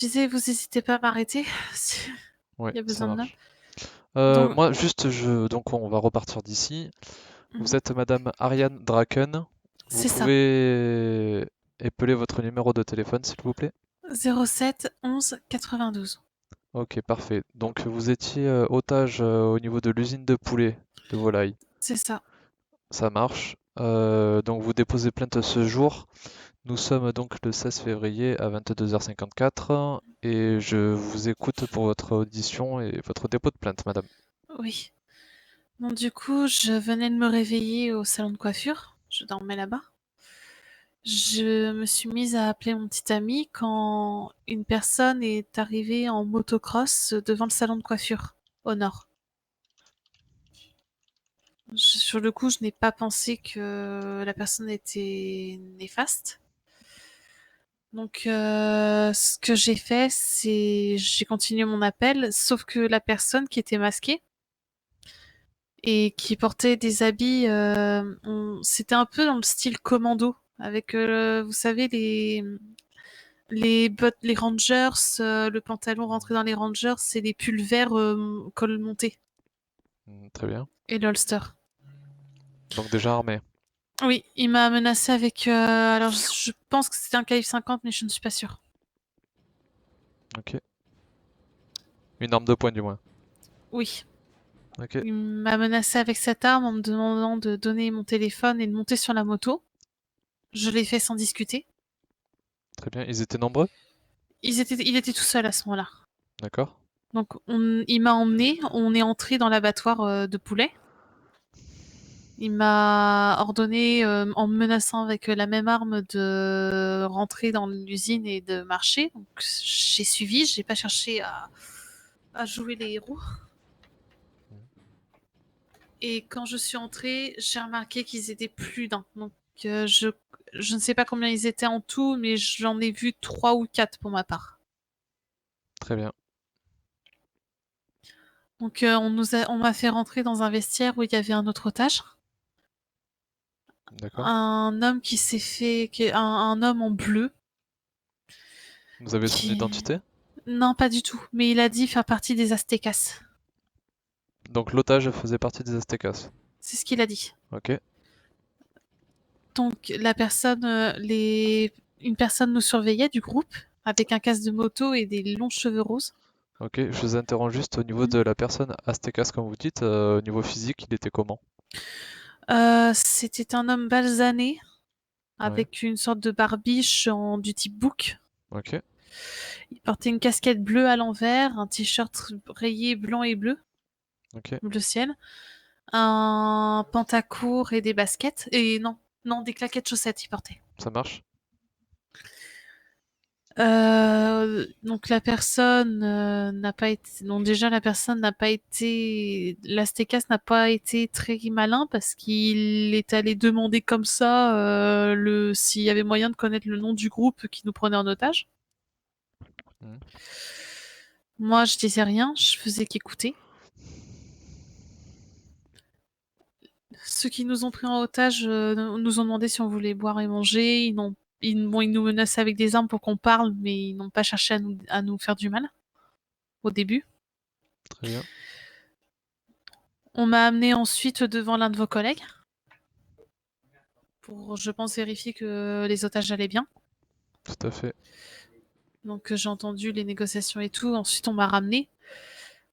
Je disais, vous hésitez pas à m'arrêter si Ouais, il y a ça besoin de l'homme. marche. Donc, Moi, donc on va repartir d'ici. Vous mhm, êtes Madame Ariane Draken. Vous c'est ça. pouvez épeler votre numéro de téléphone, s'il vous plaît? 07 11 92. Ok, parfait. Donc vous étiez otage au niveau de l'usine de poulet de volaille. C'est ça. Ça marche. Donc vous déposez plainte ce jour. Nous sommes donc le 16 février à 22h54 et je vous écoute pour votre audition et votre dépôt de plainte, madame. Oui. Bon, du coup, je venais de me réveiller au salon de coiffure. Je dormais là-bas. Je me suis mise à appeler mon petit ami quand une personne est arrivée en motocross devant le salon de coiffure, au nord. Sur le coup, je n'ai pas pensé que la personne était néfaste. Donc, ce que j'ai fait, c'est j'ai continué mon appel, sauf que la personne qui était masquée et qui portait des habits, c'était un peu dans le style commando, avec, vous savez, les bottes, les Rangers, le pantalon rentré dans les Rangers, c'est les pulls verts col monté Très bien. et l'holster. Donc déjà armé. Oui, il m'a menacé avec. Alors, je pense que c'était un calibre 50, mais je ne suis pas sûre. Ok. Une arme de poing du moins. Oui. Ok. Il m'a menacé avec cette arme en me demandant de donner mon téléphone et de monter sur la moto. Je l'ai fait sans discuter. Très bien. Ils étaient nombreux? Il était tout seul à ce moment-là. D'accord. Donc, il m'a emmené. On est entré dans l'abattoir de poulet. Il m'a ordonné, en me menaçant avec la même arme, de rentrer dans l'usine et de marcher. Donc, j'ai suivi. J'ai pas cherché à jouer les héros. Et quand je suis entrée, j'ai remarqué qu'ils étaient plus d'un. Donc, je ne sais pas combien ils étaient en tout, mais j'en ai vu 3 ou 4 pour ma part. Très bien. Donc, on m'a fait rentrer dans un vestiaire où il y avait un autre otage. D'accord. Un homme qui s'est fait. Un homme en bleu. Vous avez son Qui. identité? Non, pas du tout. Mais il a dit faire partie des Aztecas. Donc l'otage faisait partie des Aztecas. C'est ce qu'il a dit. Ok. Donc, une personne nous surveillait du groupe avec un casque de moto et des longs cheveux roses. Ok. Je vous interromps juste au niveau Mm. de la personne Aztecas, comme vous dites. Au niveau physique, il était comment? C'était un homme balsané Ouais. avec une sorte de barbiche du type bouc. Ok. Il portait une casquette bleue à l'envers, un t-shirt rayé blanc et bleu, Ok. bleu ciel, un pantacourt et des baskets. Et non, non, des claquettes chaussettes il portait. Ça marche? Donc la personne n'a pas été. Donc déjà la personne n'a pas été. L'Aztecas n'a pas été très malin parce qu'il est allé demander comme ça s'il y avait moyen de connaître le nom du groupe qui nous prenait en otage. Mhm. Moi je disais rien, je faisais qu'écouter. Ceux qui nous ont pris en otage nous ont demandé si on voulait boire et manger. Bon, ils nous menaçaient avec des armes pour qu'on parle, mais ils n'ont pas cherché à nous faire du mal au début. Très bien. On m'a amené ensuite devant l'un de vos collègues pour, je pense, vérifier que les otages allaient bien. Tout à fait. Donc j'ai entendu les négociations et tout. Ensuite, on m'a ramené.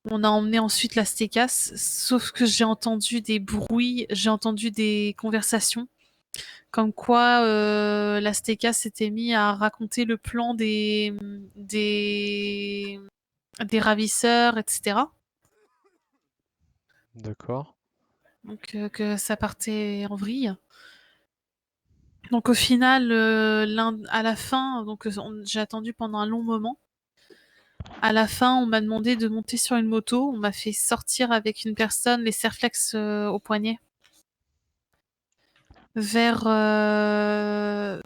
On a emmené ensuite la Stécasse, sauf que j'ai entendu des bruits, j'ai entendu des conversations, comme quoi la Stécasse s'était mis à raconter le plan des ravisseurs, etc. D'accord. Donc que ça partait en vrille. Donc au final, à la fin, donc j'ai attendu pendant un long moment. À la fin, on m'a demandé de monter sur une moto. On m'a fait sortir avec une personne, les serflex au poignet, vers le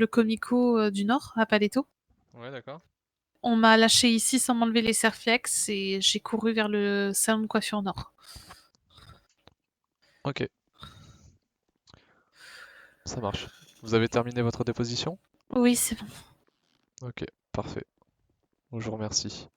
Comico du Nord, à Paleto. Ouais, d'accord. On m'a lâché ici sans m'enlever les serflex et j'ai couru vers le salon de coiffure Nord. Ok. Ça marche. Vous avez terminé votre déposition? Oui, c'est bon. Ok. Parfait. Je vous remercie.